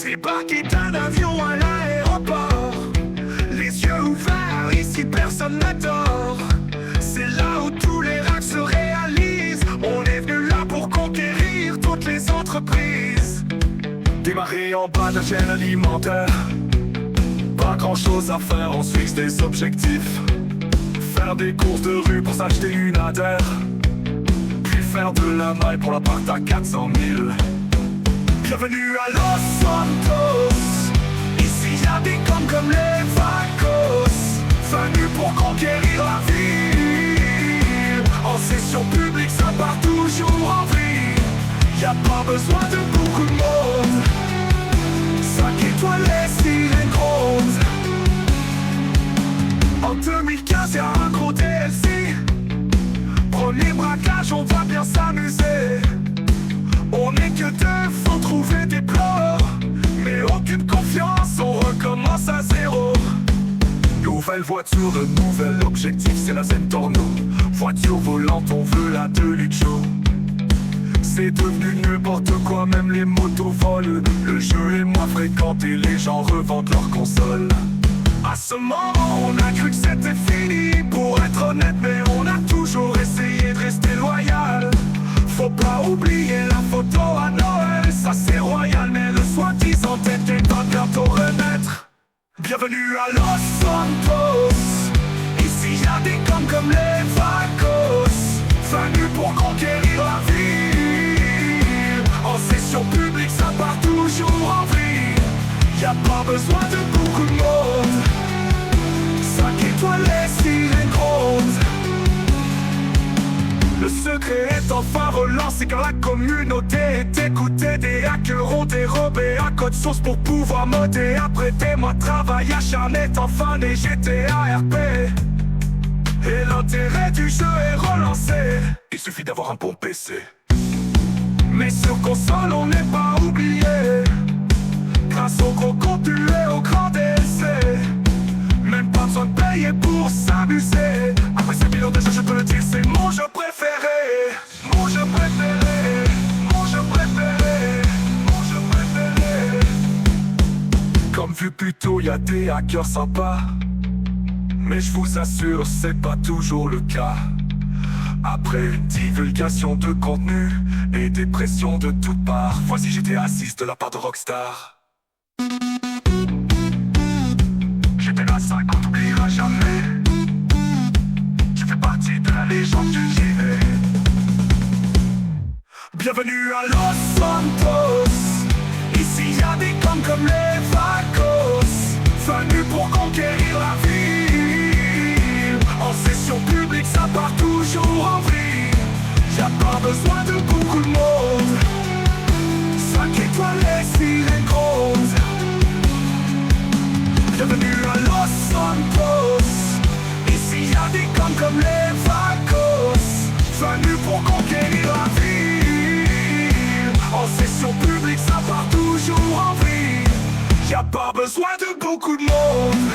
Débarquer d'un avion à l'aéroport, les yeux ouverts, ici personne n'adore. C'est là où tous les rêves se réalisent. On est venu là pour conquérir toutes les entreprises. Démarrer en bas de la chaîne alimentaire, pas grand chose à faire, on se fixe des objectifs. Faire des courses de rue pour s'acheter une adhère, puis faire de la maille pour l'appart à 400 000. Bienvenue à Los Santos, ici y'a des camps comme les vacances. Venus pour conquérir la ville, en session publique ça part toujours en vrille. Y'a pas besoin de beaucoup de monde, 5 étoiles les sirènes grondent. En 2015 y'a un gros DLC, premier braquage on va bien s'amuser. On n'est que deux, faut trouver des plans, mais aucune confiance, on recommence à zéro. Nouvelle voiture, de nouvel objectif, c'est la Zentorno. Voiture volante, on veut la Delucho. C'est devenu n'importe quoi, même les motos volent. Le jeu est moins fréquenté, les gens revendent leurs consoles. À ce moment, on a cru que c'était fini, pour être honnête, mais on a toujours essayé de rester loyal. Faut pas oublier la photo à Noël, ça c'est royal, mais le soi-disant était va bientôt renaître. Bienvenue à Los Santos, ici y'a des camps comme les vacances. Venus pour conquérir la ville, en session publique ça part toujours en vrille. Y'a pas besoin de beaucoup de monde, 5 étoiles les sirènes grondent. Le secret est enfin relancé car la communauté est écoutée. Des hackers ont dérobé un code source pour pouvoir modder. Après des mois de travail acharné est enfin des GTA RP. Et l'intérêt du jeu est relancé, il suffit d'avoir un bon PC. Mais sur console on n'est pas oublié, grâce au gros contenu et au grand DLC. Même pas besoin de payer pour s'amuser. Après ces millions de jeux, je peux le dire, c'est mon jeu préféré. Mon jeu préféré, mon jeu préféré, mon jeu préféré. Comme vu plus tôt, y'a des hackers sympas, mais je vous assure, c'est pas toujours le cas. Après une divulgation de contenu et des pressions de toutes parts, voici GTA 6 de la part de Rockstar. GTA 5 on t'oubliera jamais, tu fais partie de la légende du JV. Bienvenue à Los Santos, ici y'a des camps comme les vacances. Venus pour conquérir la ville, en session publique ça part toujours en vrille. Y'a pas besoin de beaucoup de monde, 5 étoiles les sirènes grondent. Bienvenue à Los Santos, ici y'a des camps comme les vacances. Venus pour conquérir la ville, en session publique ça part toujours en vrille. Y'a pas besoin de beaucoup de monde,